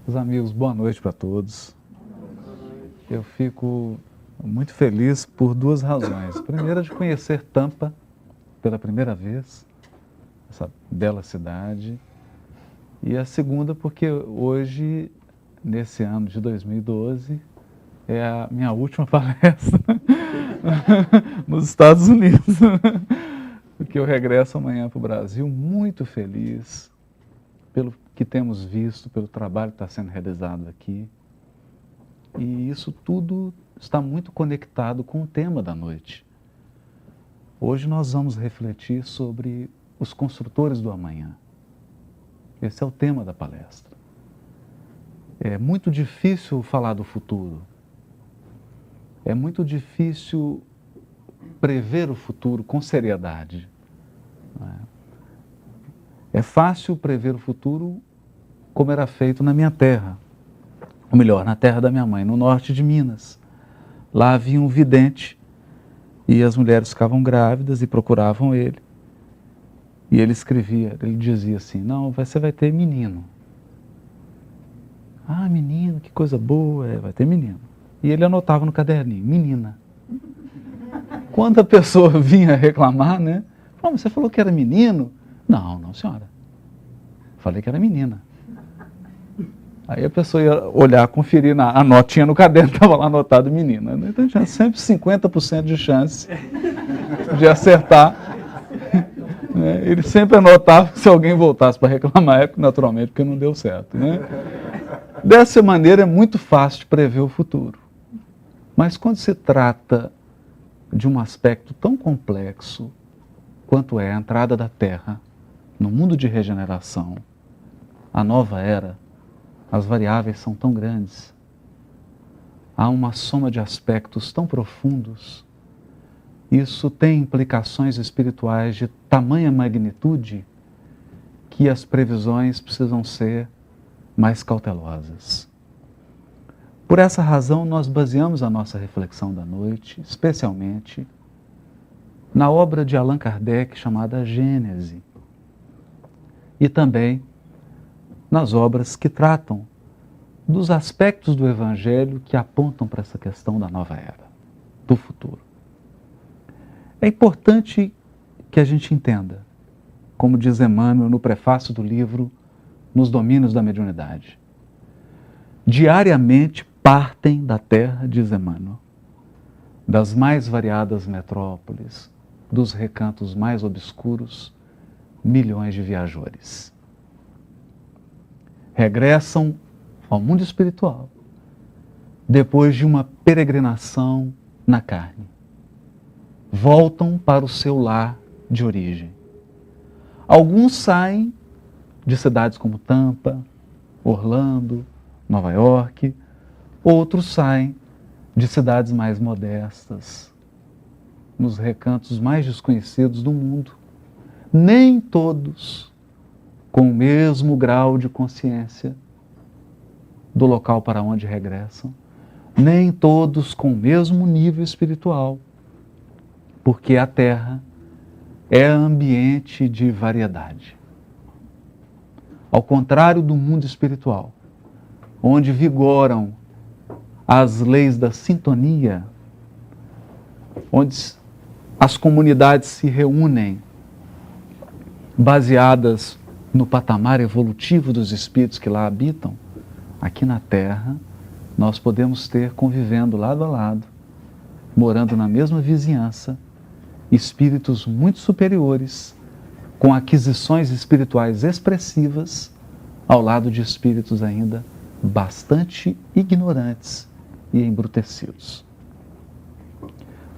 Meus amigos, boa noite para todos. Eu fico muito feliz por duas razões. A primeira, de conhecer Tampa pela primeira vez, essa bela cidade. E a segunda, porque hoje, nesse ano de 2012, é a minha última palestra nos Estados Unidos. Porque eu regresso amanhã para o Brasil muito feliz pelo que temos visto, pelo trabalho que está sendo realizado aqui. E isso tudo está muito conectado com o tema da noite. Hoje nós vamos refletir sobre os construtores do amanhã. Esse é o tema da palestra. É muito difícil falar do futuro. É muito difícil prever o futuro com seriedade. É fácil prever o futuro como era feito na minha terra. Ou melhor, na terra da minha mãe, no norte de Minas. Lá havia um vidente e as mulheres ficavam grávidas e procuravam ele. E ele escrevia, ele dizia assim, não, você vai ter menino. Ah, menino, que coisa boa, vai ter menino. E ele anotava no caderninho, menina. Quando a pessoa vinha reclamar, né? Falou, você falou que era menino? Não, não, senhora. Falei que era menina. Aí a pessoa ia olhar, conferir a notinha no caderno, estava lá anotado menina. Então tinha sempre 50% de chance de acertar. Ele sempre anotava que se alguém voltasse para reclamar, naturalmente, porque não deu certo. Né? Dessa maneira é muito fácil de prever o futuro. Mas quando se trata de um aspecto tão complexo quanto é a entrada da Terra no mundo de regeneração, a nova era, as variáveis são tão grandes, há uma soma de aspectos tão profundos, isso tem implicações espirituais de tamanha magnitude que as previsões precisam ser mais cautelosas. Por essa razão, nós baseamos a nossa reflexão da noite, especialmente, na obra de Allan Kardec chamada Gênese, e também nas obras que tratam dos aspectos do Evangelho que apontam para essa questão da nova era, do futuro. É importante que a gente entenda, como diz Emmanuel no prefácio do livro Nos Domínios da Mediunidade. Diariamente partem da Terra, diz Emmanuel, das mais variadas metrópoles, dos recantos mais obscuros, milhões de viajores. Regressam ao mundo espiritual, depois de uma peregrinação na carne. Voltam para o seu lar de origem. Alguns saem de cidades como Tampa, Orlando, Nova York, outros saem de cidades mais modestas, nos recantos mais desconhecidos do mundo. Nem todos com o mesmo grau de consciência do local para onde regressam, nem todos com o mesmo nível espiritual, porque a Terra é ambiente de variedade. Ao contrário do mundo espiritual, onde vigoram as leis da sintonia, onde as comunidades se reúnem baseadas no patamar evolutivo dos espíritos que lá habitam, aqui na Terra, nós podemos ter, convivendo lado a lado, morando na mesma vizinhança, espíritos muito superiores, com aquisições espirituais expressivas, ao lado de espíritos ainda bastante ignorantes e embrutecidos.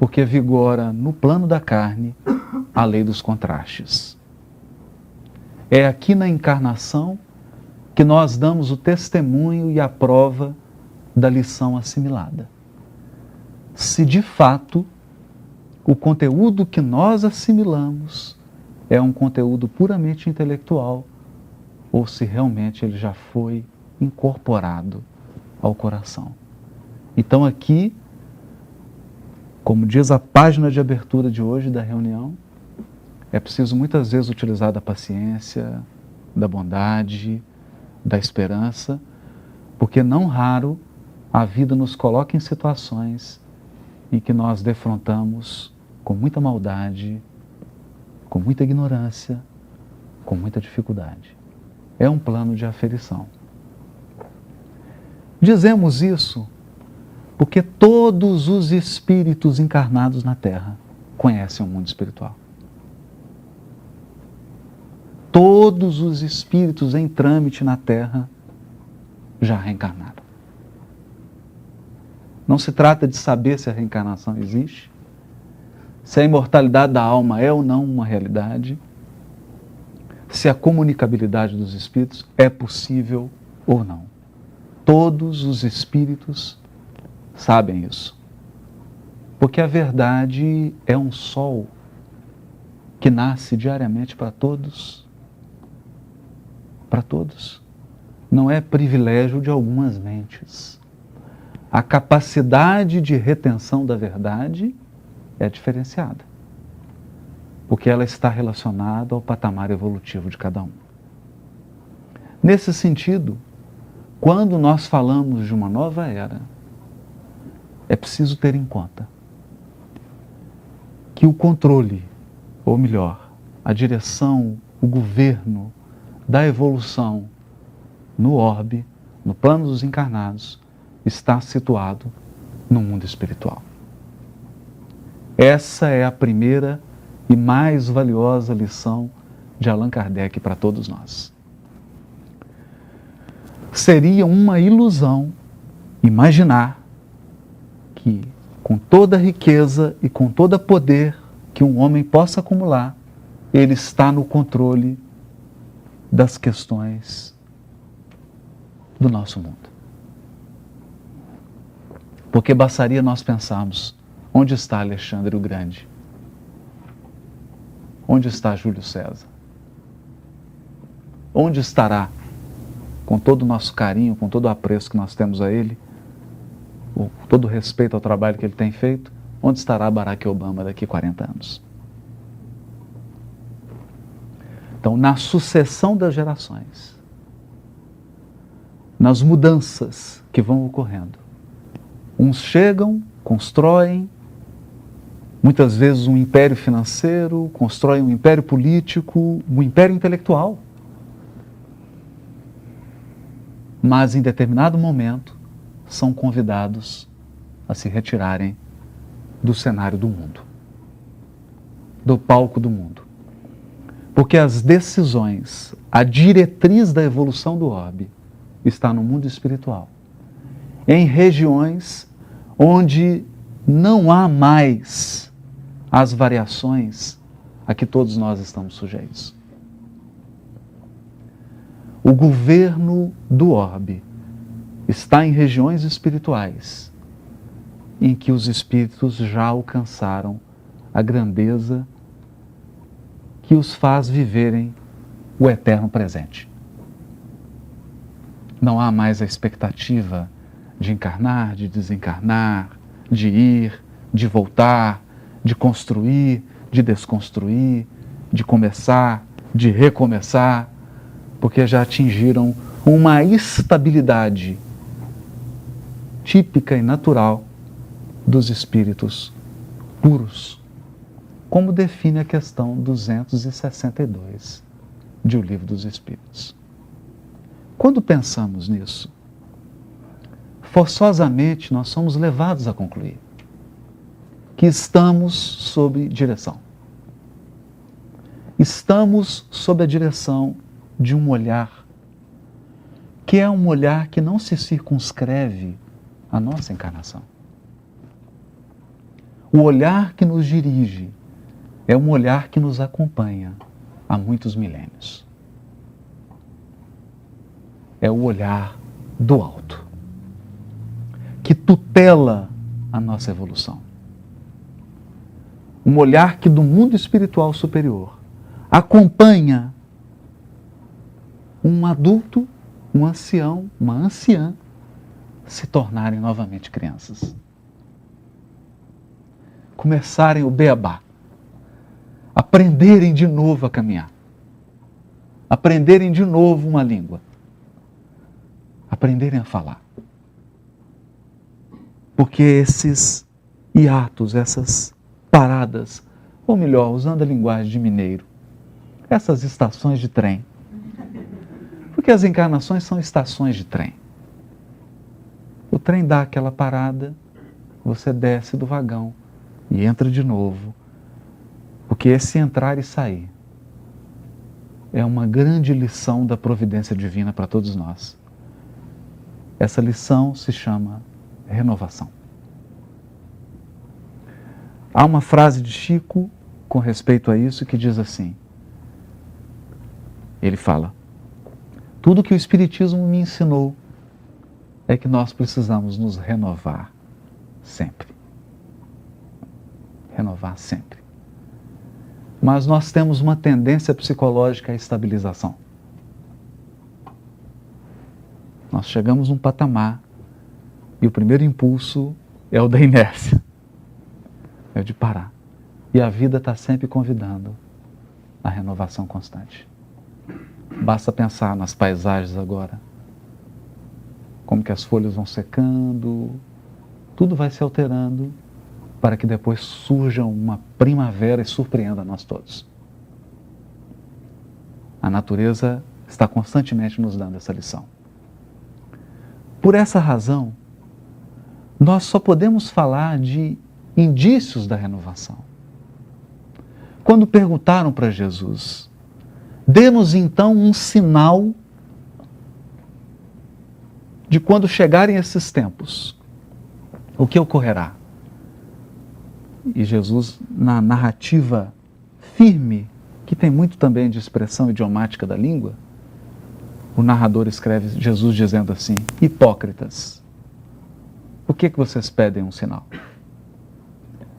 Porque vigora no plano da carne a lei dos contrastes. É aqui na encarnação que nós damos o testemunho e a prova da lição assimilada. Se de fato o conteúdo que nós assimilamos é um conteúdo puramente intelectual ou se realmente ele já foi incorporado ao coração. Então aqui, como diz a página de abertura de hoje da reunião, é preciso muitas vezes utilizar da paciência, da bondade, da esperança, Porque não raro a vida nos coloca em situações em que nós defrontamos com muita maldade, com muita ignorância, com muita dificuldade. É um plano de aferição. Dizemos isso porque todos os espíritos encarnados na Terra conhecem o mundo espiritual. Todos os espíritos em trâmite na Terra já reencarnaram. Não se trata de saber se a reencarnação existe, se a imortalidade da alma é ou não uma realidade, se a comunicabilidade dos espíritos é possível ou não. Todos os espíritos sabem isso. Porque a verdade é um sol que nasce diariamente para todos. Para todos. Não é privilégio de algumas mentes. A capacidade de retenção da verdade é diferenciada, porque ela está relacionada ao patamar evolutivo de cada um. Nesse sentido, quando nós falamos de uma nova era, é preciso ter em conta que o controle, ou melhor, a direção, o governo da evolução no orbe, no plano dos encarnados, está situado no mundo espiritual. Essa é a primeira e mais valiosa lição de Allan Kardec para todos nós. Seria uma ilusão imaginar que, com toda a riqueza e com todo poder que um homem possa acumular, ele está no controle das questões do nosso mundo. Porque bastaria nós pensarmos: onde está Alexandre o Grande? Onde está Júlio César? Onde estará, com todo o nosso carinho, com todo o apreço que nós temos a ele, com todo o respeito ao trabalho que ele tem feito, onde estará Barack Obama daqui a 40 anos? Então, na sucessão das gerações, nas mudanças que vão ocorrendo, uns chegam, constroem, muitas vezes um império financeiro, constroem um império político, um império intelectual. Mas em determinado momento são convidados a se retirarem do cenário do mundo, do palco do mundo. Porque as decisões, a diretriz da evolução do orbe está no mundo espiritual, em regiões onde não há mais as variações a que todos nós estamos sujeitos. O governo do orbe está em regiões espirituais em que os espíritos já alcançaram a grandeza que os faz viverem o eterno presente. Não há mais a expectativa de encarnar, de desencarnar, de ir, de voltar, de construir, de desconstruir, de começar, de recomeçar, porque já atingiram uma estabilidade típica e natural dos espíritos puros, como define a questão 262 de O Livro dos Espíritos. Quando pensamos nisso, forçosamente nós somos levados a concluir que estamos sob direção. Estamos sob a direção de um olhar, que é um olhar que não se circunscreve à nossa encarnação. O olhar que nos dirige é um olhar que nos acompanha há muitos milênios. É o olhar do alto, que tutela a nossa evolução. Um olhar que do mundo espiritual superior acompanha um adulto, um ancião, uma anciã se tornarem novamente crianças. Começarem o beabá, aprenderem de novo a caminhar, aprenderem de novo uma língua, aprenderem a falar. Porque esses hiatos, essas paradas, ou melhor, usando a linguagem de mineiro, essas estações de trem. Porque as encarnações são estações de trem. O trem dá aquela parada, você desce do vagão e entra de novo. Porque esse entrar e sair é uma grande lição da providência divina para todos nós. Essa lição se chama renovação. Há uma frase de Chico com respeito a isso que diz assim, ele fala, tudo que o Espiritismo me ensinou é que nós precisamos nos renovar sempre. Renovar sempre. Mas nós temos uma tendência psicológica à estabilização. Nós chegamos num patamar e o primeiro impulso é o da inércia, é o de parar. E a vida está sempre convidando a renovação constante. Basta pensar nas paisagens agora, como que as folhas vão secando, tudo vai se alterando para que depois surja uma primavera e surpreenda nós todos. A natureza está constantemente nos dando essa lição. Por essa razão, nós só podemos falar de indícios da renovação. Quando perguntaram para Jesus, dê-nos então um sinal de quando chegarem esses tempos, o que ocorrerá? E Jesus, na narrativa firme, que tem muito também de expressão idiomática da língua, o narrador escreve Jesus dizendo assim, hipócritas, por que vocês pedem um sinal?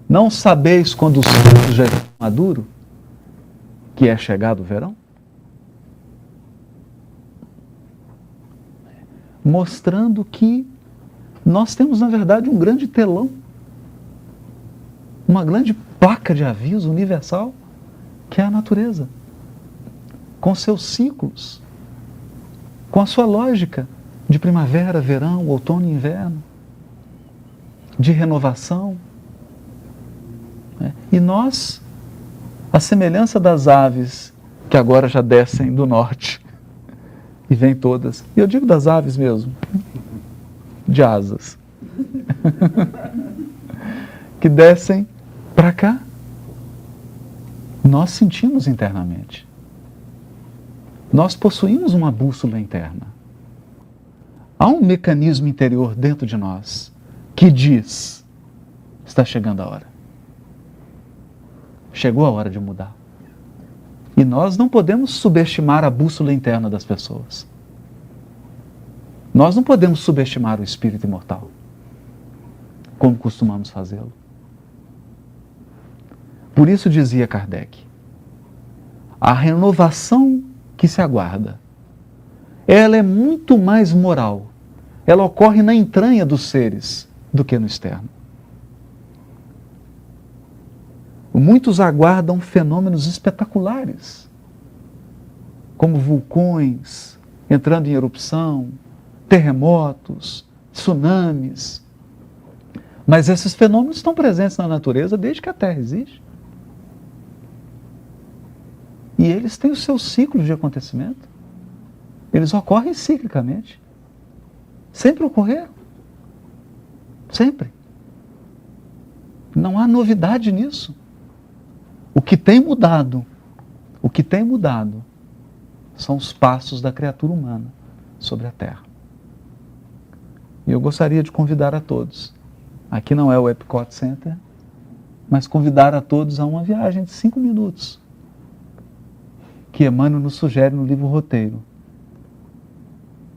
Não sabeis quando os frutos já estão maduros, que é chegado o verão? Mostrando que nós temos, na verdade, um grande telão, uma grande placa de aviso universal, que é a natureza, com seus ciclos, com a sua lógica de primavera, verão, outono e inverno, de renovação. E nós, a semelhança das aves que agora já descem do norte e vêm todas, e eu digo das aves mesmo, de asas, que descem para cá, nós sentimos internamente. Nós possuímos uma bússola interna. Há um mecanismo interior dentro de nós que diz, está chegando a hora. Chegou a hora de mudar. E nós não podemos subestimar a bússola interna das pessoas. Nós não podemos subestimar o espírito imortal, como costumamos fazê-lo. Por isso dizia Kardec, a renovação que se aguarda, ela é muito mais moral, ela ocorre na entranha dos seres do que no externo. Muitos aguardam fenômenos espetaculares, como vulcões entrando em erupção, terremotos, tsunamis. Mas esses fenômenos estão presentes na natureza desde que a Terra existe. E eles têm o seu ciclo de acontecimento. Eles ocorrem ciclicamente. Sempre ocorreram. Sempre. Não há novidade nisso. O que tem mudado são os passos da criatura humana sobre a Terra. E eu gostaria de convidar a todos, aqui não é o Epcot Center, mas convidar a todos a uma viagem de 5 minutos, que Emmanuel nos sugere no livro Roteiro,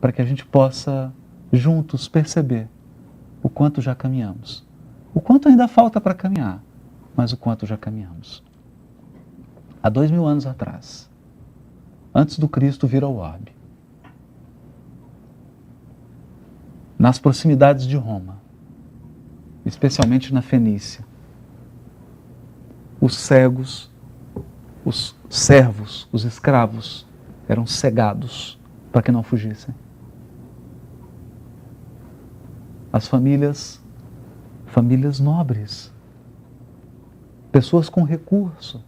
para que a gente possa juntos perceber o quanto já caminhamos, o quanto ainda falta para caminhar, mas o quanto já caminhamos. Há 2000 anos atrás, antes do Cristo vir ao orbe, nas proximidades de Roma, especialmente na Fenícia, os cegos, os servos, os escravos, eram cegados para que não fugissem. as famílias nobres, pessoas com recurso,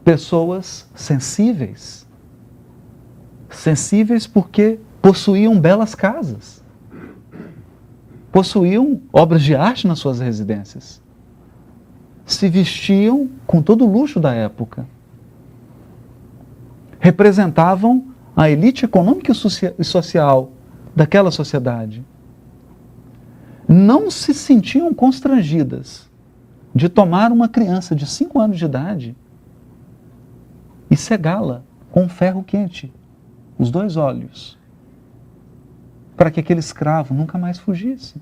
pessoas sensíveis porque possuíam belas casas, possuíam obras de arte nas suas residências, se vestiam com todo o luxo da época, representavam a elite econômica e social daquela sociedade. Não se sentiam constrangidas de tomar uma criança de 5 anos de idade e cegá-la com um ferro quente, os 2 olhos, para que aquele escravo nunca mais fugisse.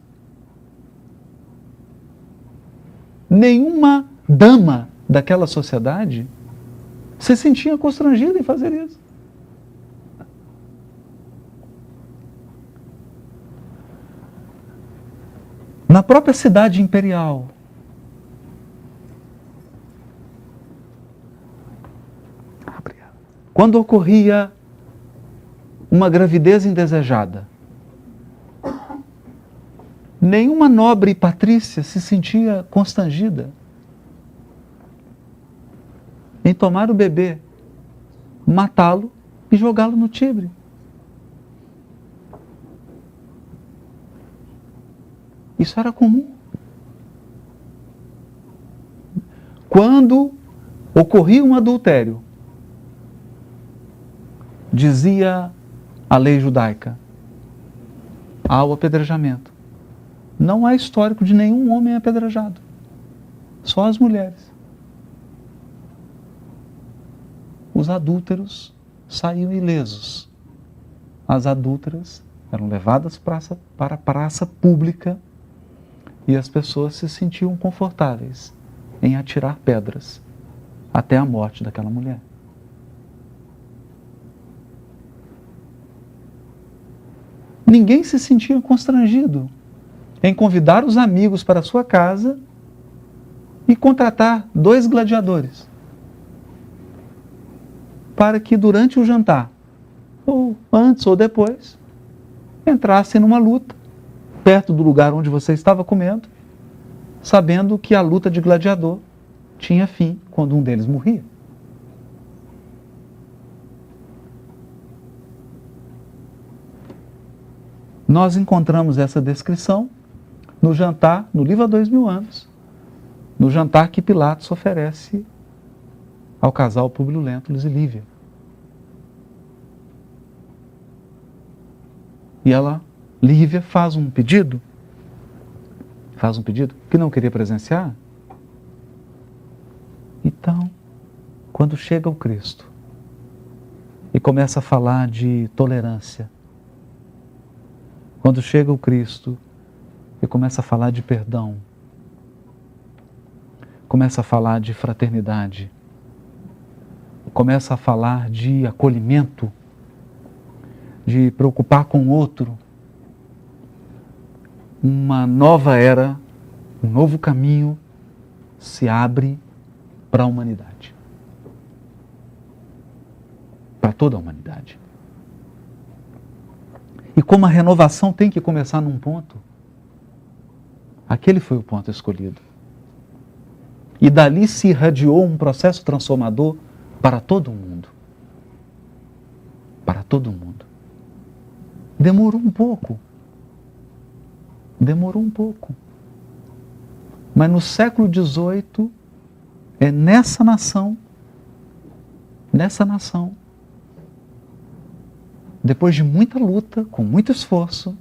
Nenhuma dama daquela sociedade se sentia constrangida em fazer isso. Na própria cidade imperial, quando ocorria uma gravidez indesejada, nenhuma nobre patrícia se sentia constrangida em tomar o bebê, matá-lo e jogá-lo no Tibre. Isso era comum. Quando ocorria um adultério, dizia a lei judaica, há o apedrejamento. Não há histórico de nenhum homem apedrejado, só as mulheres. Os adúlteros saíam ilesos. As adúlteras eram levadas para a praça pública e as pessoas se sentiam confortáveis em atirar pedras até a morte daquela mulher. Ninguém se sentia constrangido em convidar os amigos para a sua casa e contratar 2 gladiadores para que durante o jantar, ou antes ou depois, entrassem numa luta perto do lugar onde você estava comendo, sabendo que a luta de gladiador tinha fim quando um deles morria. Nós encontramos essa descrição no jantar, no livro há 2000 anos, no jantar que Pilatos oferece ao casal Públio Lentulus e Lívia. E Lívia faz um pedido que não queria presenciar. Então, quando chega o Cristo e começa a falar de tolerância, quando chega o Cristo e começa a falar de perdão, começa a falar de fraternidade, começa a falar de acolhimento, de preocupar com o outro, uma nova era, um novo caminho se abre para a humanidade. Para toda a humanidade. E como a renovação tem que começar num ponto, aquele foi o ponto escolhido. E dali se irradiou um processo transformador para todo o mundo. Para todo o mundo. Demorou um pouco. Mas no século XVIII, é nessa nação, depois de muita luta, com muito esforço,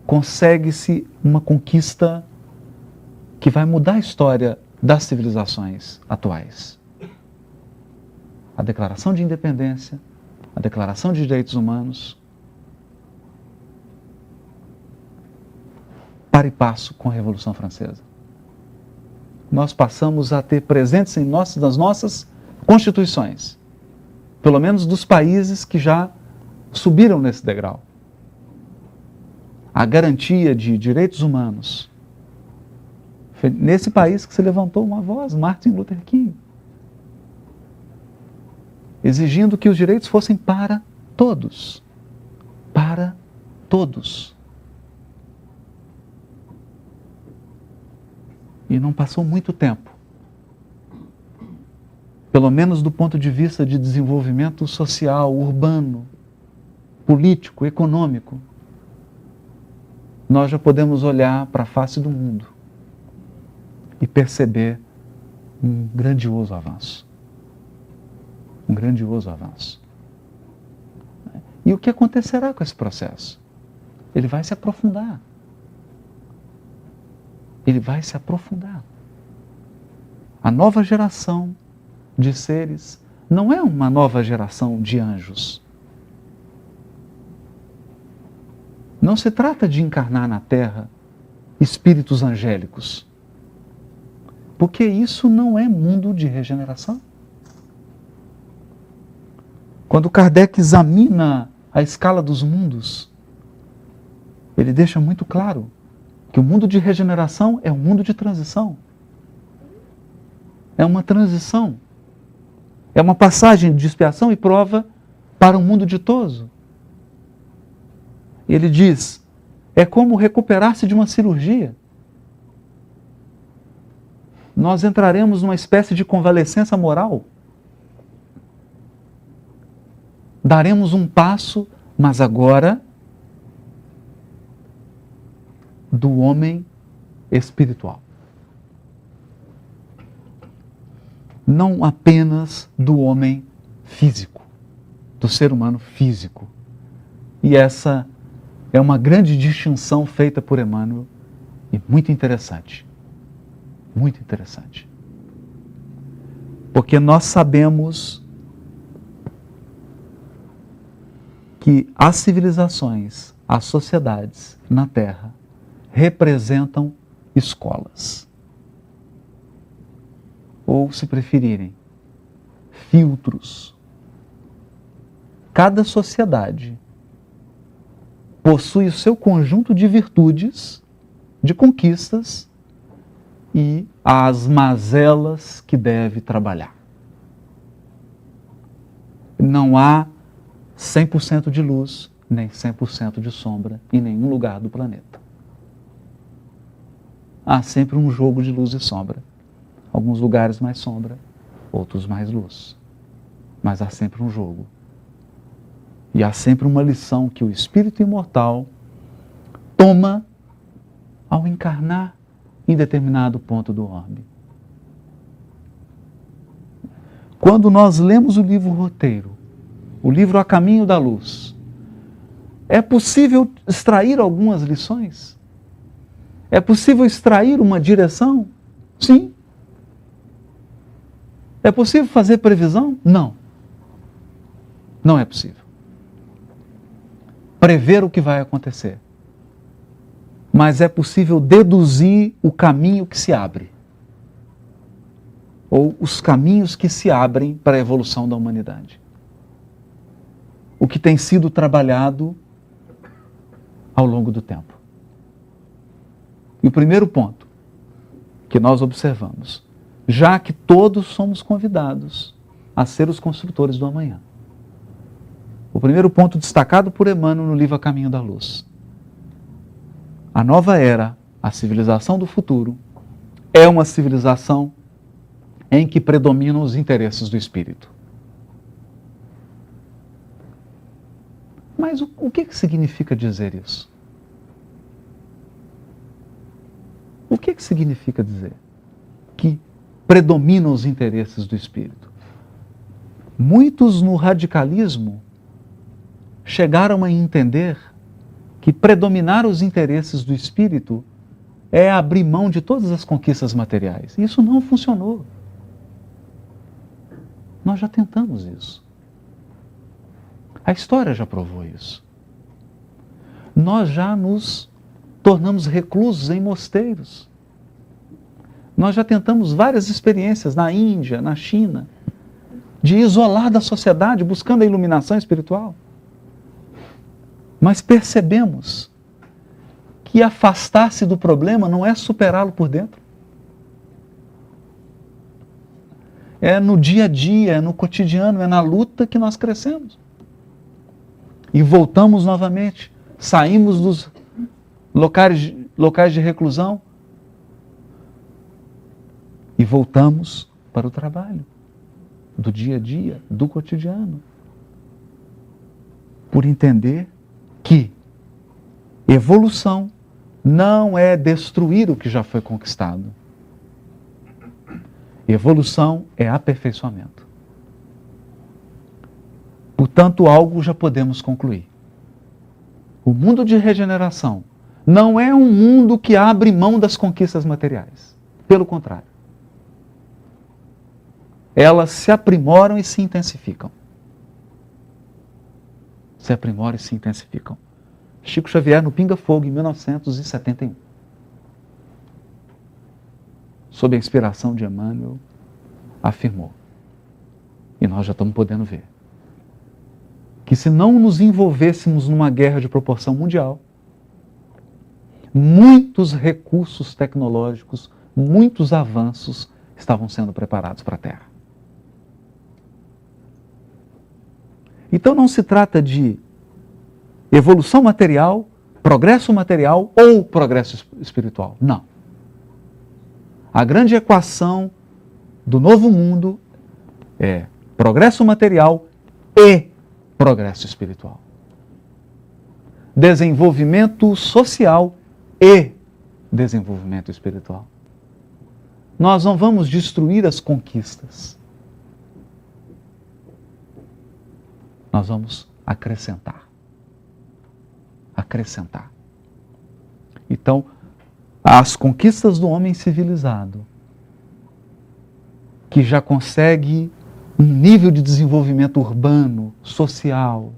consegue-se uma conquista que vai mudar a história das civilizações atuais. A Declaração de Independência, a Declaração de Direitos Humanos, para e passo com a Revolução Francesa. Nós passamos a ter presentes nas nossas constituições, pelo menos dos países que já subiram nesse degrau, a garantia de direitos humanos. Nesse país que se levantou uma voz, Martin Luther King, exigindo que os direitos fossem para todos. Para Todos. E não passou muito tempo, pelo menos do ponto de vista de desenvolvimento social, urbano, político, econômico, nós já podemos olhar para a face do mundo e perceber um grandioso avanço. Um grandioso avanço. E o que acontecerá com esse processo? Ele vai se aprofundar. Ele vai se aprofundar. A nova geração de seres não é uma nova geração de anjos. Não se trata de encarnar na Terra espíritos angélicos. Porque isso não é mundo de regeneração. Quando Kardec examina a escala dos mundos, ele deixa muito claro que o mundo de regeneração é um mundo de transição. É uma transição. É uma passagem de expiação e prova para um mundo ditoso. Ele diz, é como recuperar-se de uma cirurgia. Nós entraremos numa espécie de convalescença moral. Daremos um passo, mas agora do homem espiritual. Não apenas do homem físico, do ser humano físico. E essa é uma grande distinção feita por Emmanuel e muito interessante. Muito interessante. Porque nós sabemos que as civilizações, as sociedades na Terra representam escolas. Ou, se preferirem, filtros. Cada sociedade possui o seu conjunto de virtudes, de conquistas e as mazelas que deve trabalhar. Não há 100% de luz, nem 100% de sombra em nenhum lugar do planeta. Há sempre um jogo de luz e sombra. Alguns lugares mais sombra, outros mais luz. Mas há sempre um jogo. E há sempre uma lição que o espírito imortal toma ao encarnar em determinado ponto do orbe. Quando nós lemos o livro Roteiro, o livro A Caminho da Luz, é possível extrair algumas lições? É possível extrair uma direção? Sim. É possível fazer previsão? Não. Não é possível. Prever o que vai acontecer. Mas é possível deduzir o caminho que se abre. Ou os caminhos que se abrem para a evolução da humanidade. O que tem sido trabalhado ao longo do tempo. E o primeiro ponto que nós observamos, já que todos somos convidados a ser os construtores do amanhã. O primeiro ponto destacado por Emmanuel no livro A Caminho da Luz. A nova era, a civilização do futuro, é uma civilização em que predominam os interesses do espírito. Mas o que significa dizer isso? O que significa dizer que predominam os interesses do espírito? Muitos no radicalismo chegaram a entender que predominar os interesses do espírito é abrir mão de todas as conquistas materiais. Isso não funcionou. Nós já tentamos isso. A história já provou isso. Nós já nos tornamos reclusos em mosteiros. Nós já tentamos várias experiências na Índia, na China, de isolar da sociedade, buscando a iluminação espiritual. Mas percebemos que afastar-se do problema não é superá-lo por dentro. É no dia a dia, é no cotidiano, é na luta que nós crescemos. E voltamos novamente saímos dos locais de reclusão e voltamos para o trabalho, do dia a dia, do cotidiano. Por entender que evolução não é destruir o que já foi conquistado. Evolução é aperfeiçoamento. Portanto, algo já podemos concluir. O mundo de regeneração não é um mundo que abre mão das conquistas materiais. Pelo contrário. Elas se aprimoram e se intensificam. Se aprimoram e se intensificam. Chico Xavier, no Pinga Fogo, em 1971. Sob a inspiração de Emmanuel, afirmou. E nós já estamos podendo ver. Que se não nos envolvêssemos numa guerra de proporção mundial, muitos recursos tecnológicos, muitos avanços estavam sendo preparados para a Terra. Então não se trata de evolução material, progresso material ou progresso espiritual. Não. A grande equação do novo mundo é progresso material e progresso espiritual. Desenvolvimento social e desenvolvimento espiritual. Nós não vamos destruir as conquistas. Nós vamos acrescentar. Acrescentar. Então, as conquistas do homem civilizado, que já consegue um nível de desenvolvimento urbano, social,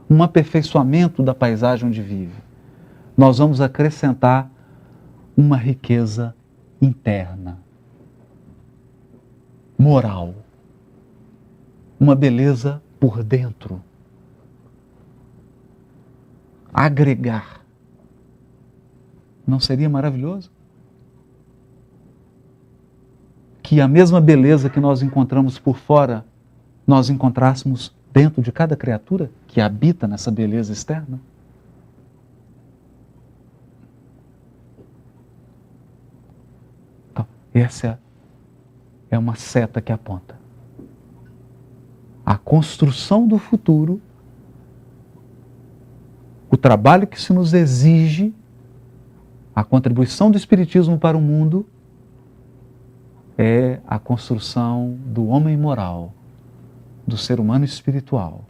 um aperfeiçoamento da paisagem onde vive, nós vamos acrescentar uma riqueza interna, moral, uma beleza por dentro. Agregar. Não seria maravilhoso? Que a mesma beleza que nós encontramos por fora, nós encontrássemos dentro de cada criatura que habita nessa beleza externa? Então, essa é uma seta que aponta. A construção do futuro, o trabalho que se nos exige, a contribuição do Espiritismo para o mundo, é a construção do homem moral, do ser humano espiritual,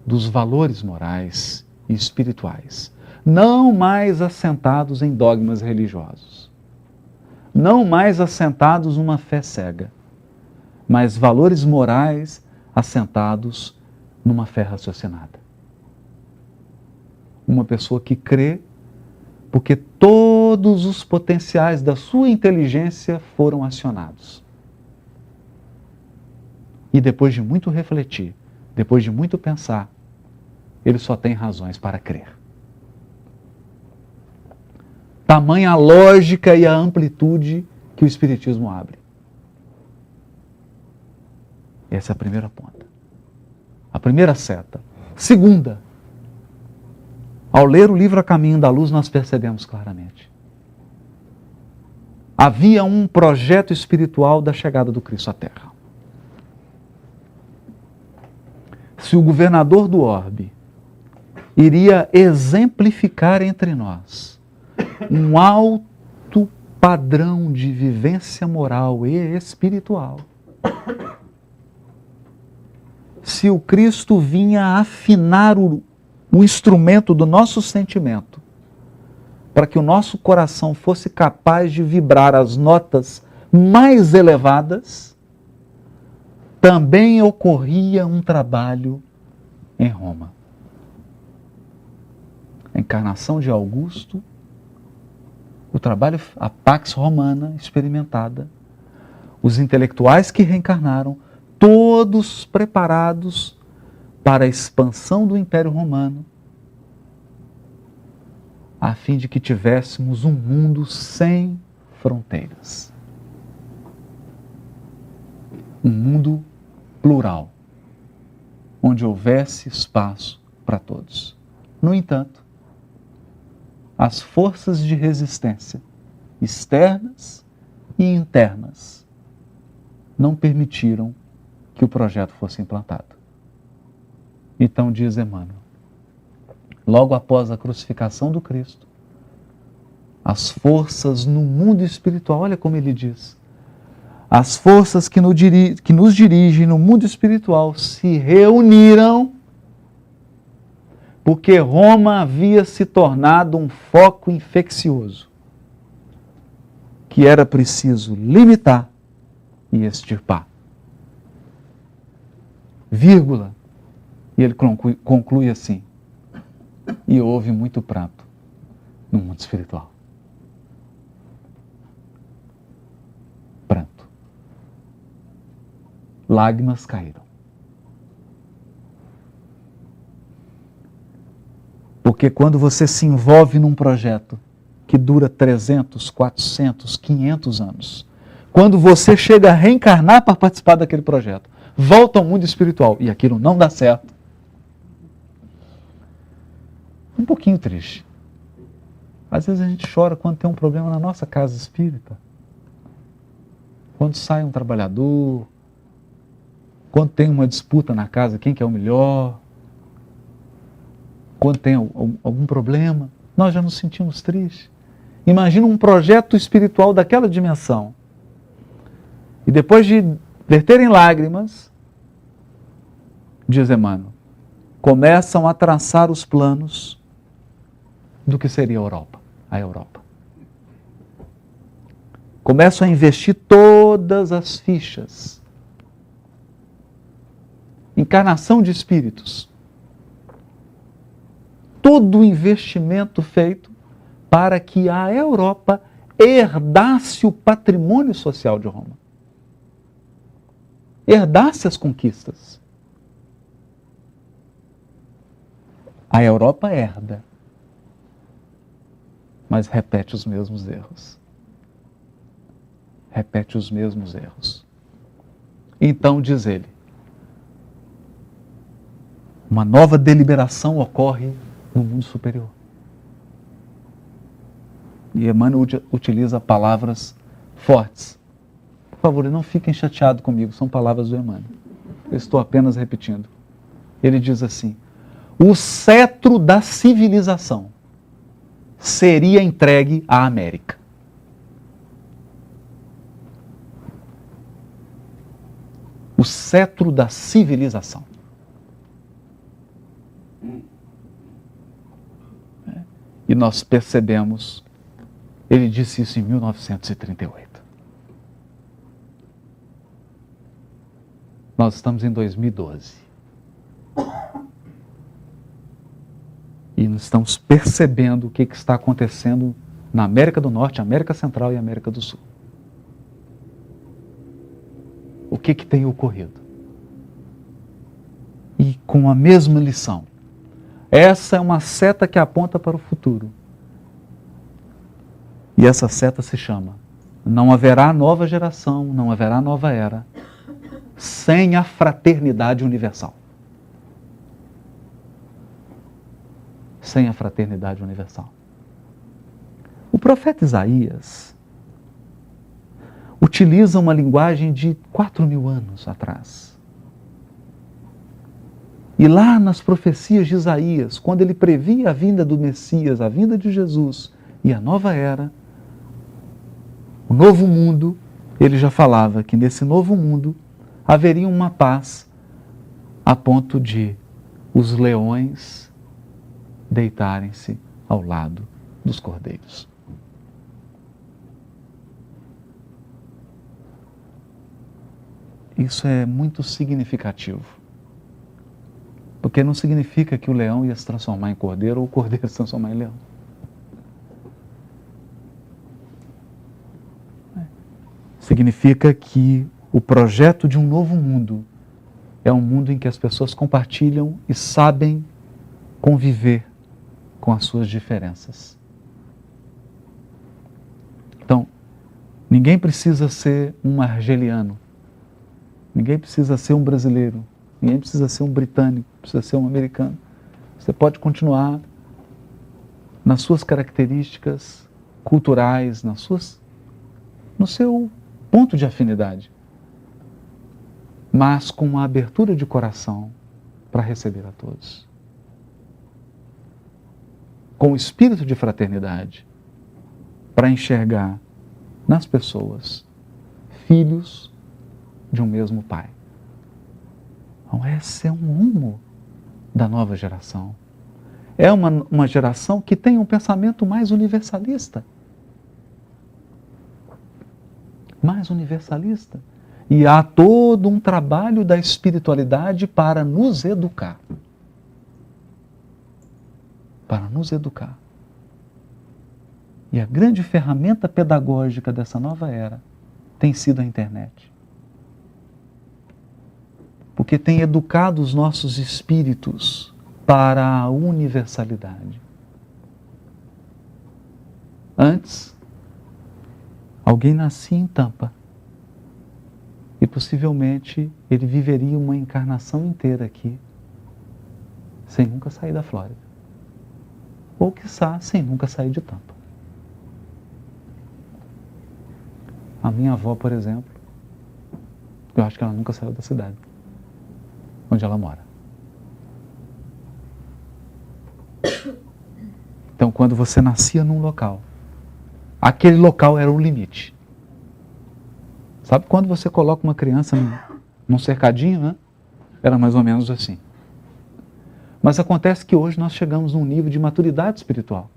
dos valores morais e espirituais, não mais assentados em dogmas religiosos, não mais assentados numa fé cega, mas valores morais assentados numa fé raciocinada. Uma pessoa que crê porque todos os potenciais da sua inteligência foram acionados. E depois de muito refletir, depois de muito pensar, ele só tem razões para crer. Tamanha a lógica e a amplitude que o Espiritismo abre. Essa é a primeira ponta. A primeira seta. Segunda, ao ler o livro A Caminho da Luz, nós percebemos claramente. Havia um projeto espiritual da chegada do Cristo à Terra. Se o governador do orbe iria exemplificar entre nós um alto padrão de vivência moral e espiritual, se o Cristo vinha afinar o instrumento do nosso sentimento, para que o nosso coração fosse capaz de vibrar as notas mais elevadas, também ocorria um trabalho em Roma. A encarnação de Augusto, o trabalho, a Pax Romana experimentada, os intelectuais que reencarnaram, todos preparados para a expansão do Império Romano, a fim de que tivéssemos um mundo sem fronteiras. Um mundo plural, onde houvesse espaço para todos. No entanto, as forças de resistência, externas e internas, não permitiram que o projeto fosse implantado. Então diz Emmanuel, logo após a crucificação do Cristo, as forças no mundo espiritual, olha como ele diz, as forças que nos dirigem no mundo espiritual se reuniram porque Roma havia se tornado um foco infeccioso que era preciso limitar e extirpar. Vírgula. E ele conclui assim, e houve muito pranto no mundo espiritual. Pranto. Lágrimas caíram. Porque quando você se envolve num projeto que dura 300, 400, 500 anos, quando você chega a reencarnar para participar daquele projeto, volta ao mundo espiritual e aquilo não dá certo, um pouquinho triste. Às vezes a gente chora quando tem um problema na nossa casa espírita. Quando sai um trabalhador, quando tem uma disputa na casa, quem que é o melhor, quando tem algum problema, nós já nos sentimos tristes. Imagina um projeto espiritual daquela dimensão. E depois de verterem lágrimas, diz Emmanuel, começam a traçar os planos do que seria a Europa. Começam a investir todas as fichas. Encarnação de espíritos. Todo o investimento feito para que a Europa herdasse o patrimônio social de Roma. Herdasse as conquistas. A Europa herda, mas repete os mesmos erros. Repete os mesmos erros. Então, diz ele, uma nova deliberação ocorre no mundo superior. E Emmanuel utiliza palavras fortes. Por favor, não fiquem chateados comigo, são palavras do Emmanuel. Eu estou apenas repetindo. Ele diz assim, o cetro da civilização seria entregue à América. O cetro da civilização. E nós percebemos, ele disse isso em 1938. Nós estamos em 2012. E nós estamos percebendo o que está acontecendo na América do Norte, América Central e América do Sul. O que tem ocorrido? E com a mesma lição. Essa é uma seta que aponta para o futuro. E essa seta se chama: não haverá nova geração, não haverá nova era, sem a fraternidade universal. Sem a fraternidade universal. O profeta Isaías utiliza uma linguagem de 4.000 anos atrás. E lá nas profecias de Isaías, quando ele previa a vinda do Messias, a vinda de Jesus e a nova era, o novo mundo, ele já falava que nesse novo mundo haveria uma paz a ponto de os leões deitarem-se ao lado dos cordeiros. Isso é muito significativo. Porque não significa que o leão ia se transformar em cordeiro ou o cordeiro se transformar em leão. Significa que o projeto de um novo mundo é um mundo em que as pessoas compartilham e sabem conviver com as suas diferenças. Então, ninguém precisa ser um argeliano, ninguém precisa ser um brasileiro, ninguém precisa ser um britânico, precisa ser um americano. Você pode continuar nas suas características culturais, no seu ponto de afinidade, mas com uma abertura de coração para receber a todos. Com o espírito de fraternidade, para enxergar nas pessoas filhos de um mesmo Pai. Então, esse é um rumo da nova geração. É uma geração que tem um pensamento mais universalista. Mais universalista. E há todo um trabalho da espiritualidade para nos educar. Para nos educar. E a grande ferramenta pedagógica dessa nova era tem sido a internet. Porque tem educado os nossos espíritos para a universalidade. Antes, alguém nascia em Tampa e possivelmente ele viveria uma encarnação inteira aqui sem nunca sair da Flórida. Ou quiçá sem nunca sair de Tampa. A minha avó, por exemplo, eu acho que ela nunca saiu da cidade onde ela mora. Então, quando você nascia num local, aquele local era o limite. Sabe quando você coloca uma criança num cercadinho, né? Era mais ou menos assim. Mas acontece que hoje nós chegamos num nível de maturidade espiritual.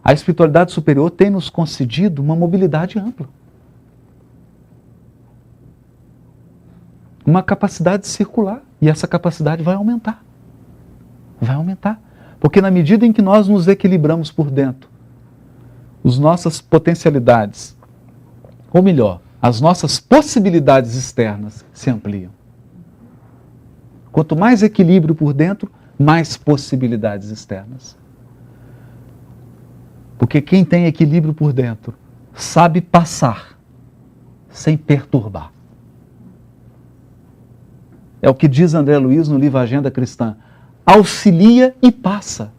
A espiritualidade superior tem nos concedido uma mobilidade ampla. Uma capacidade circular. E essa capacidade vai aumentar. Vai aumentar. Porque na medida em que nós nos equilibramos por dentro, as nossas potencialidades, ou melhor, as nossas possibilidades externas se ampliam. Quanto mais equilíbrio por dentro, mais possibilidades externas. Porque quem tem equilíbrio por dentro sabe passar sem perturbar. É o que diz André Luiz no livro Agenda Cristã. Auxilia e passa.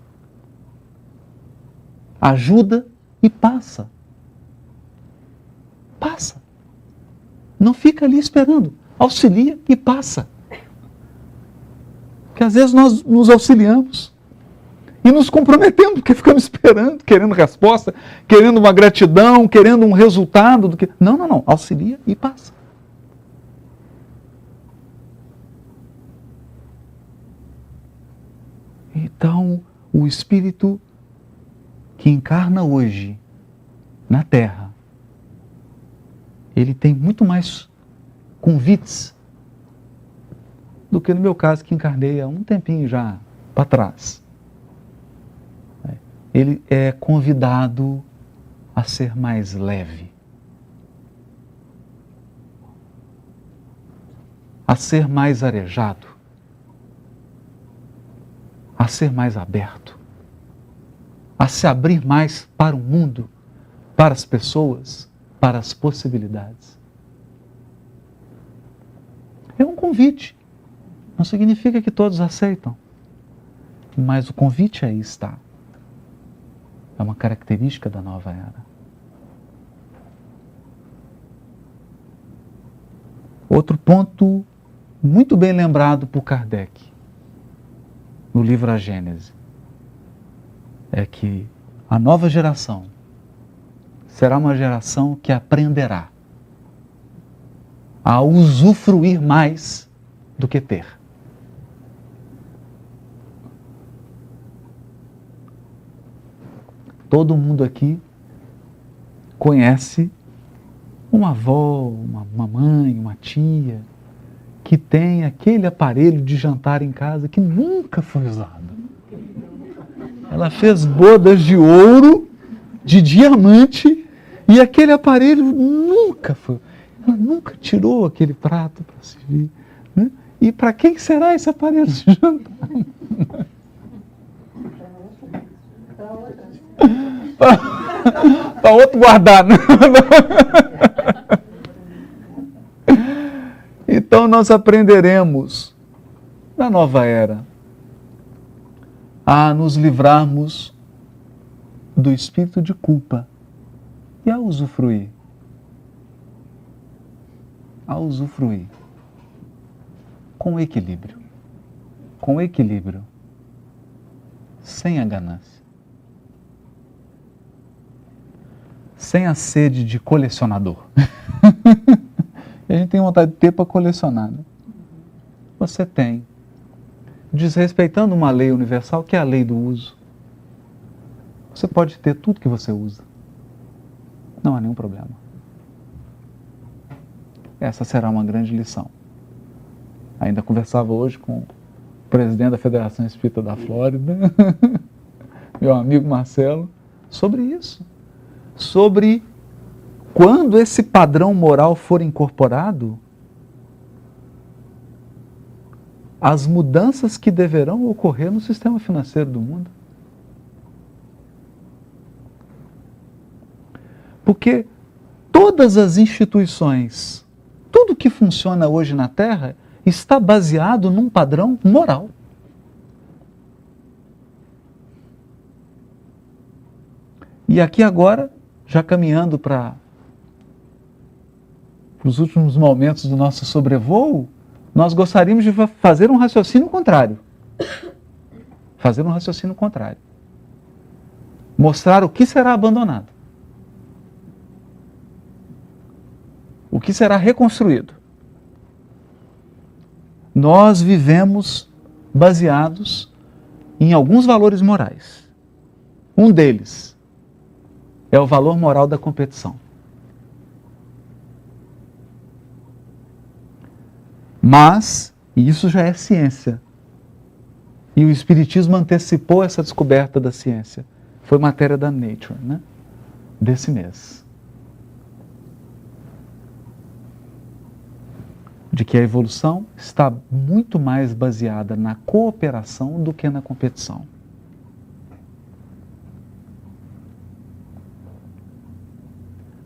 Ajuda e passa. Passa. Não fica ali esperando. Auxilia e passa. Porque às vezes nós nos auxiliamos e nos comprometemos, porque ficamos esperando, querendo resposta, querendo uma gratidão, querendo um resultado. Não. Auxilia e passa. Então, o Espírito que encarna hoje na Terra, ele tem muito mais convites do que no meu caso, que encarnei há um tempinho já para trás. Ele é convidado a ser mais leve, a ser mais arejado, a ser mais aberto, a se abrir mais para o mundo, para as pessoas, para as possibilidades. É um convite. Não significa que todos aceitam, mas o convite aí está. É uma característica da nova era. Outro ponto muito bem lembrado por Kardec, no livro A Gênese, é que a nova geração será uma geração que aprenderá a usufruir mais do que ter. Todo mundo aqui conhece uma avó, uma mãe, uma tia, que tem aquele aparelho de jantar em casa que nunca foi usado. Ela fez bodas de ouro, de diamante, e aquele aparelho nunca foi. Ela nunca tirou aquele prato para servir. Né? E para quem será esse aparelho de jantar? Para outro guardar. Então nós aprenderemos na nova era a nos livrarmos do espírito de culpa e a usufruir. A usufruir com equilíbrio. Com equilíbrio. Sem a ganância. Sem a sede de colecionador. A gente tem vontade de ter para colecionar, né? Você tem. Desrespeitando uma lei universal, que é a lei do uso. Você pode ter tudo que você usa. Não há nenhum problema. Essa será uma grande lição. Ainda conversava hoje com o presidente da Federação Espírita da Flórida, meu amigo Marcelo, sobre isso. Sobre quando esse padrão moral for incorporado, as mudanças que deverão ocorrer no sistema financeiro do mundo. Porque todas as instituições, tudo que funciona hoje na Terra, está baseado num padrão moral. E aqui agora, já caminhando para os últimos momentos do nosso sobrevoo, nós gostaríamos de fazer um raciocínio contrário. Fazer um raciocínio contrário. Mostrar o que será abandonado. O que será reconstruído. Nós vivemos baseados em alguns valores morais. Um deles é o valor moral da competição. Mas, e isso já é ciência, e o Espiritismo antecipou essa descoberta da ciência. Foi matéria da Nature, né? Desse mês. De que a evolução está muito mais baseada na cooperação do que na competição.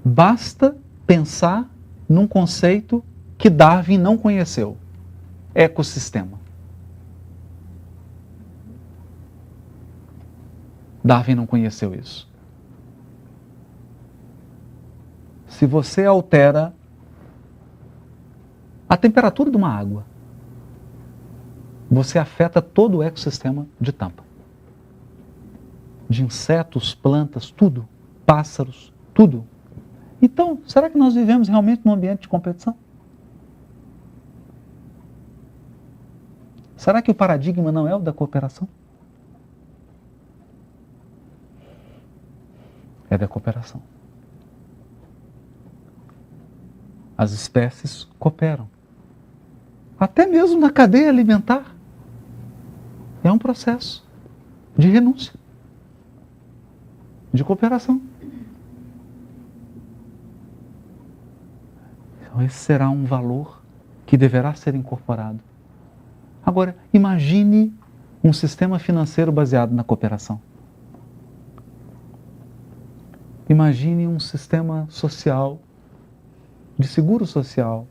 Basta pensar num conceito que Darwin não conheceu: ecossistema. Darwin não conheceu isso. Se você altera a temperatura de uma água, você afeta todo o ecossistema de Tampa. De insetos, plantas, tudo. Pássaros, tudo. Então, será que nós vivemos realmente num ambiente de competição? Será que o paradigma não é o da cooperação? É da cooperação. As espécies cooperam. Até mesmo na cadeia alimentar. É um processo de renúncia, de cooperação. Então, esse será um valor que deverá ser incorporado. Agora, imagine um sistema financeiro baseado na cooperação. Imagine um sistema social, de seguro social,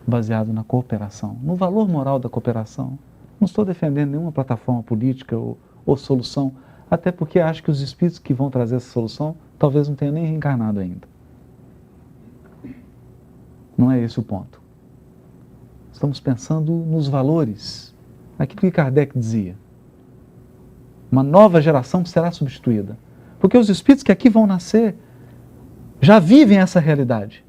baseado na cooperação, no valor moral da cooperação. Não estou defendendo nenhuma plataforma política ou solução, até porque acho que os espíritos que vão trazer essa solução talvez não tenham nem reencarnado ainda. Não é esse o ponto. Estamos pensando nos valores. Aquilo que Kardec dizia. Uma nova geração será substituída. Porque os espíritos que aqui vão nascer já vivem essa realidade.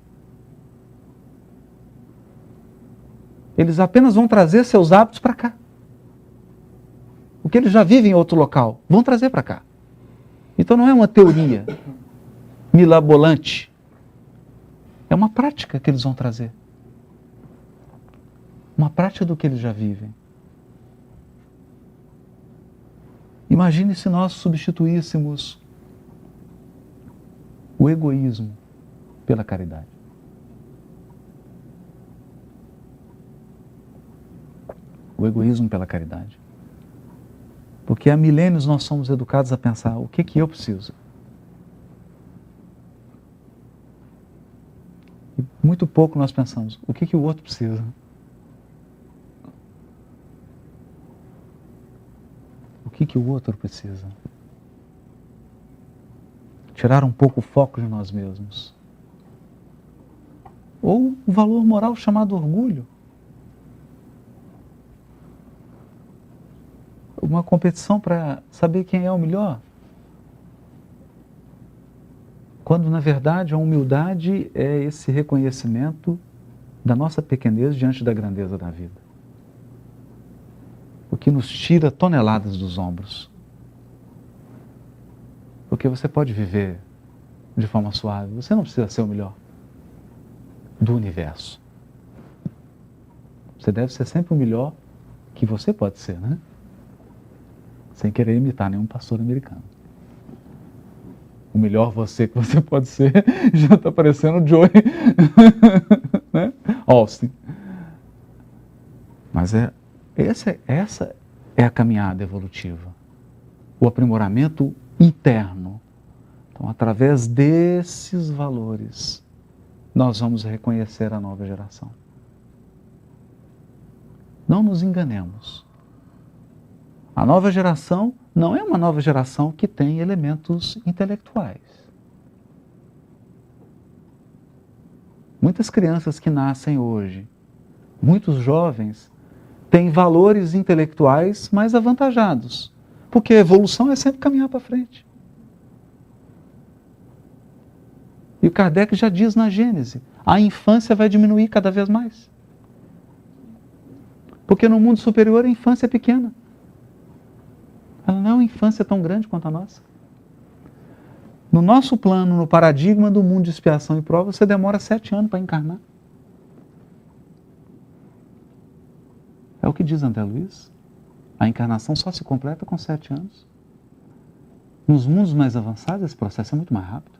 Eles apenas vão trazer seus hábitos para cá. O que eles já vivem em outro local, vão trazer para cá. Então não é uma teoria milabolante. É uma prática que eles vão trazer. Uma prática do que eles já vivem. Imagine se nós substituíssemos o egoísmo pela caridade. O egoísmo pela caridade. Porque há milênios nós somos educados a pensar: o que eu preciso? E muito pouco nós pensamos: o que o outro precisa? O que o outro precisa. Tirar um pouco o foco de nós mesmos. Ou o valor moral chamado orgulho. Uma competição para saber quem é o melhor. Quando, na verdade, a humildade é esse reconhecimento da nossa pequenez diante da grandeza da vida. O que nos tira toneladas dos ombros. Porque você pode viver de forma suave. Você não precisa ser o melhor do universo. Você deve ser sempre o melhor que você pode ser, né? Sem querer imitar nenhum pastor americano. O melhor você que você pode ser já está parecendo o Joey né? Austin. Mas essa é a caminhada evolutiva. O aprimoramento interno. Então, através desses valores, nós vamos reconhecer a nova geração. Não nos enganemos. A nova geração não é uma nova geração que tem elementos intelectuais. Muitas crianças que nascem hoje, muitos jovens, têm valores intelectuais mais avantajados. Porque a evolução é sempre caminhar para frente. E o Kardec já diz na Gênese, a infância vai diminuir cada vez mais. Porque no mundo superior a infância é pequena. Ela não é uma infância tão grande quanto a nossa. No nosso plano, no paradigma do mundo de expiação e prova, você demora 7 anos para encarnar. É o que diz André Luiz. A encarnação só se completa com 7 anos. Nos mundos mais avançados, esse processo é muito mais rápido.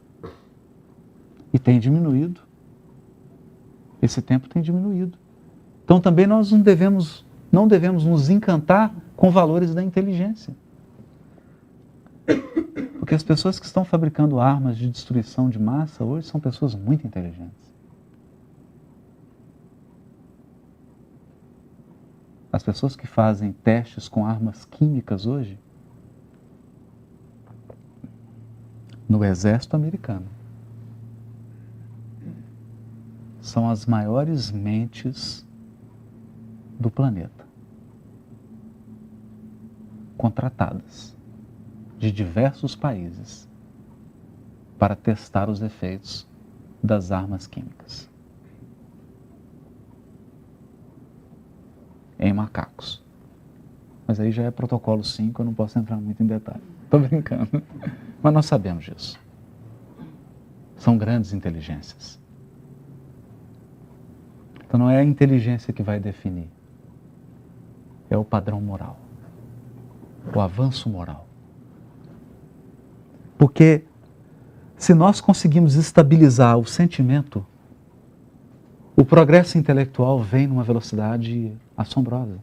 E tem diminuído. Esse tempo tem diminuído. Então também nós não devemos nos encantar com valores da inteligência. Porque as pessoas que estão fabricando armas de destruição de massa hoje são pessoas muito inteligentes. As pessoas que fazem testes com armas químicas hoje, no exército americano, são as maiores mentes do planeta, contratadas de diversos países para testar os efeitos das armas químicas em macacos. Mas aí já é protocolo 5, eu não posso entrar muito em detalhe. Estou brincando. Mas nós sabemos disso. São grandes inteligências. Então não é a inteligência que vai definir. É o padrão moral. O avanço moral. Porque se nós conseguimos estabilizar o sentimento, o progresso intelectual vem numa velocidade assombrosa.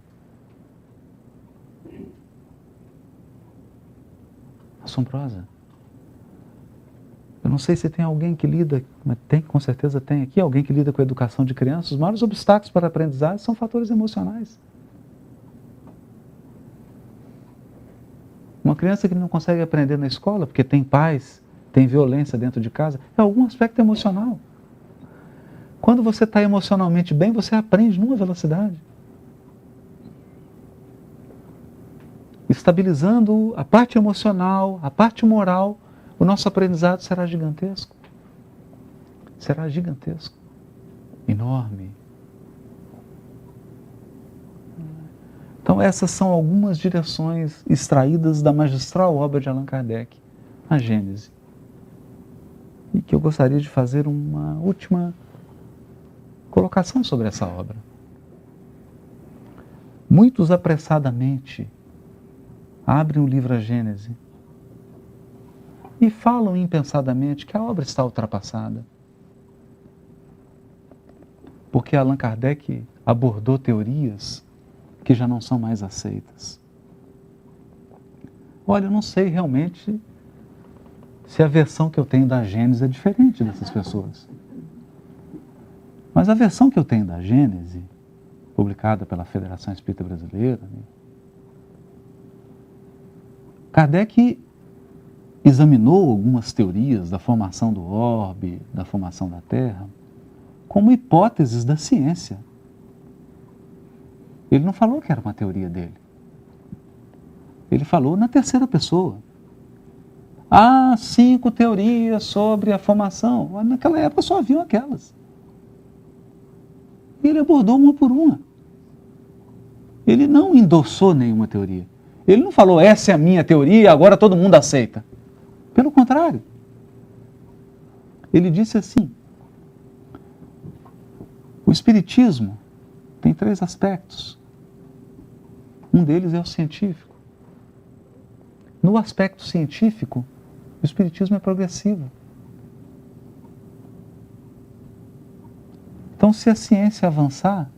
Assombrosa. Eu não sei se tem alguém que lida, mas tem, com certeza tem aqui, alguém que lida com a educação de crianças. Os maiores obstáculos para a aprendizagem são fatores emocionais. Uma criança que não consegue aprender na escola porque tem pais, tem violência dentro de casa, é algum aspecto emocional. Quando você está emocionalmente bem, você aprende numa velocidade. Estabilizando a parte emocional, a parte moral, o nosso aprendizado será gigantesco. Será gigantesco. Enorme. Então essas são algumas direções extraídas da magistral obra de Allan Kardec, a Gênese. E que eu gostaria de fazer uma última colocação sobre essa obra. Muitos apressadamente abrem o livro A Gênese e falam impensadamente que a obra está ultrapassada. Porque Allan Kardec abordou teorias que já não são mais aceitas. Olha, eu não sei realmente se a versão que eu tenho da Gênese é diferente dessas pessoas. Mas a versão que eu tenho da Gênese, publicada pela Federação Espírita Brasileira, Kardec examinou algumas teorias da formação do orbe, da formação da Terra, como hipóteses da ciência. Ele não falou que era uma teoria dele. Ele falou na terceira pessoa. Há 5 teorias sobre a formação. Mas naquela época só haviam aquelas. E ele abordou uma por uma. Ele não endossou nenhuma teoria. Ele não falou, essa é a minha teoria, agora todo mundo aceita. Pelo contrário. Ele disse assim, o Espiritismo tem 3 aspectos. Um deles é o científico. No aspecto científico, o Espiritismo é progressivo. Então, se a ciência avançar,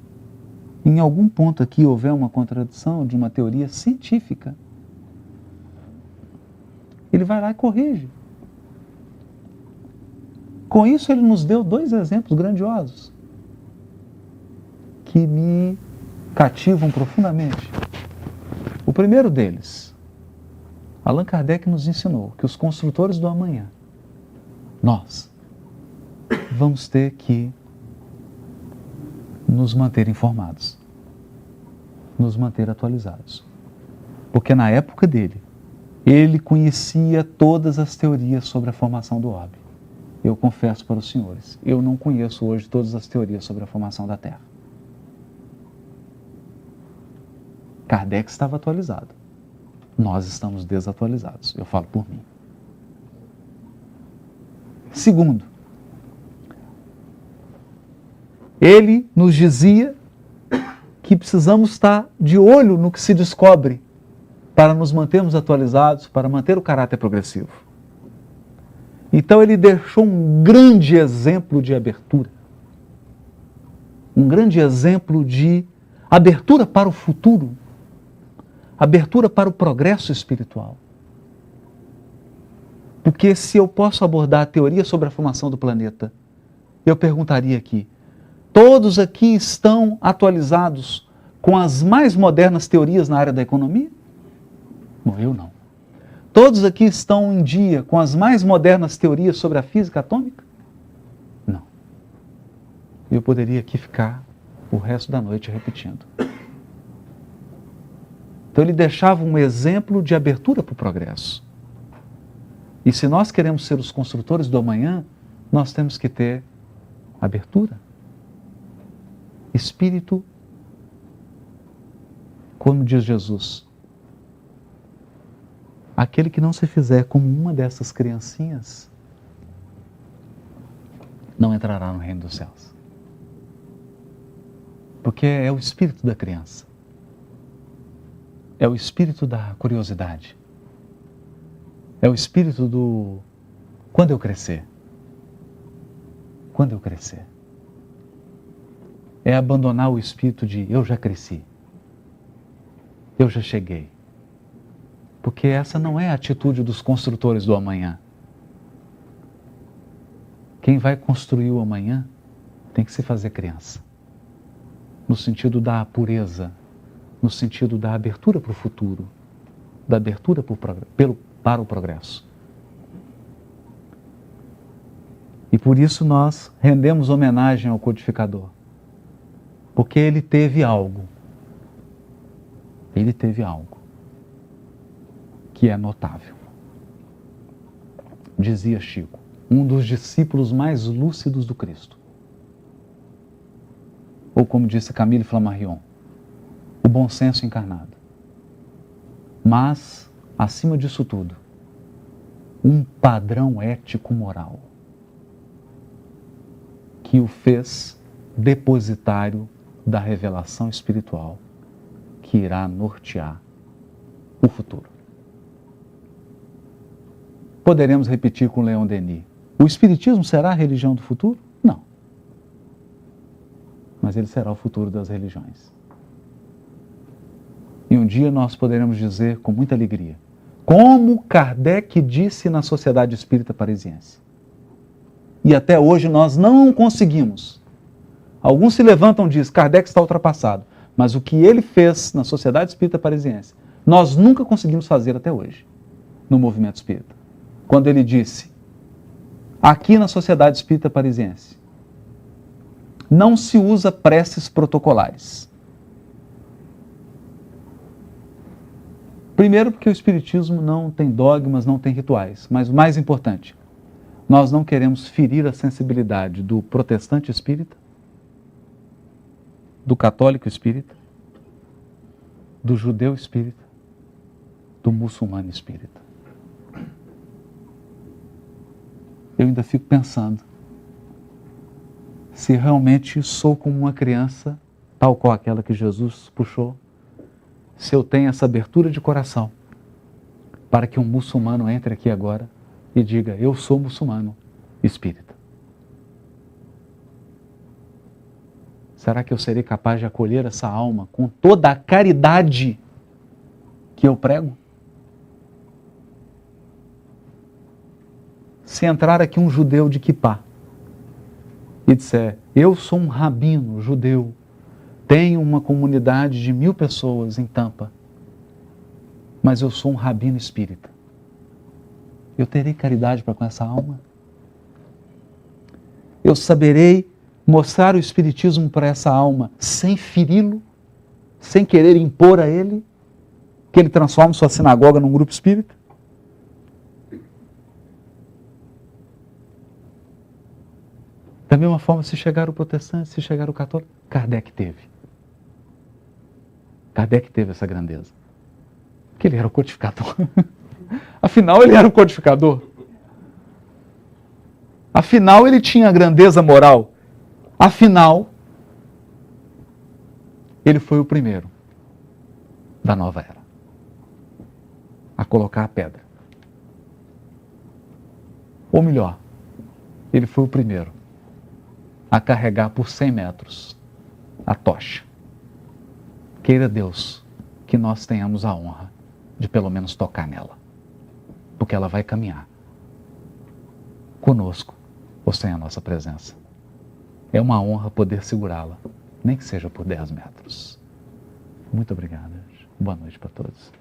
em algum ponto aqui houver uma contradição de uma teoria científica, ele vai lá e corrige. Com isso, ele nos deu 2 exemplos grandiosos que me cativam profundamente. O primeiro deles, Allan Kardec nos ensinou que os construtores do amanhã, nós, vamos ter que nos manter informados, nos manter atualizados. Porque na época dele, ele conhecia todas as teorias sobre a formação do orbe. Eu confesso para os senhores, eu não conheço hoje todas as teorias sobre a formação da Terra. Kardec estava atualizado. Nós estamos desatualizados. Eu falo por mim. Segundo, ele nos dizia que precisamos estar de olho no que se descobre para nos mantermos atualizados, para manter o caráter progressivo. Então ele deixou um grande exemplo de abertura. Um grande exemplo de abertura para o futuro. Abertura para o progresso espiritual. Porque se eu posso abordar a teoria sobre a formação do planeta, eu perguntaria aqui, todos aqui estão atualizados com as mais modernas teorias na área da economia? Bom, eu não. Todos aqui estão em dia com as mais modernas teorias sobre a física atômica? Não. Eu poderia aqui ficar o resto da noite repetindo. Então ele deixava um exemplo de abertura para o progresso. E se nós queremos ser os construtores do amanhã, nós temos que ter abertura. Espírito, como diz Jesus, aquele que não se fizer como uma dessas criancinhas, não entrará no reino dos céus. Porque é o espírito da criança. É o espírito da curiosidade. É o espírito do quando eu crescer. Quando eu crescer. É abandonar o espírito de eu já cresci. Eu já cheguei. Porque essa não é a atitude dos construtores do amanhã. Quem vai construir o amanhã tem que se fazer criança. No sentido da pureza, no sentido da abertura para o futuro, da abertura para o progresso. E por isso nós rendemos homenagem ao codificador, porque ele teve algo que é notável. Dizia Chico, um dos discípulos mais lúcidos do Cristo. Ou como disse Camille Flammarion, o bom senso encarnado. Mas, acima disso tudo, um padrão ético-moral que o fez depositário da revelação espiritual que irá nortear o futuro. Poderemos repetir com Leon Denis, o Espiritismo será a religião do futuro? Não. Mas ele será o futuro das religiões. E um dia nós poderemos dizer com muita alegria, como Kardec disse na Sociedade Espírita Parisiense. E até hoje nós não conseguimos. Alguns se levantam e dizem, Kardec está ultrapassado. Mas o que ele fez na Sociedade Espírita Parisiense, nós nunca conseguimos fazer até hoje. no movimento espírita. Quando ele disse, aqui na Sociedade Espírita Parisiense, não se usa preces protocolares. Primeiro porque o Espiritismo não tem dogmas, não tem rituais. Mas o mais importante, nós não queremos ferir a sensibilidade do protestante espírita, do católico espírita, do judeu espírita, do muçulmano espírita. Eu ainda fico pensando se realmente sou como uma criança, tal qual aquela que Jesus puxou, se eu tenho essa abertura de coração para que um muçulmano entre aqui agora e diga, eu sou muçulmano espírita. Será que eu serei capaz de acolher essa alma com toda a caridade que eu prego? Se entrar aqui um judeu de quipá e disser, eu sou um rabino judeu, tenho uma comunidade de 1000 pessoas em Tampa, mas eu sou um rabino espírita, eu terei caridade para com essa alma? Eu saberei mostrar o espiritismo para essa alma sem feri-lo, sem querer impor a ele que ele transforme sua sinagoga num grupo espírita? Da mesma forma, se chegar o protestante, se chegar o católico, Kardec teve essa grandeza. Porque ele era o codificador. Afinal, ele era o codificador. Afinal, ele tinha a grandeza moral. Afinal, ele foi o primeiro da nova era a colocar a pedra. Ou melhor, ele foi o primeiro a carregar por 100 metros a tocha. Queira Deus que nós tenhamos a honra de pelo menos tocar nela, porque ela vai caminhar conosco ou sem a nossa presença. É uma honra poder segurá-la, nem que seja por 10 metros. Muito obrigado. Boa noite para todos.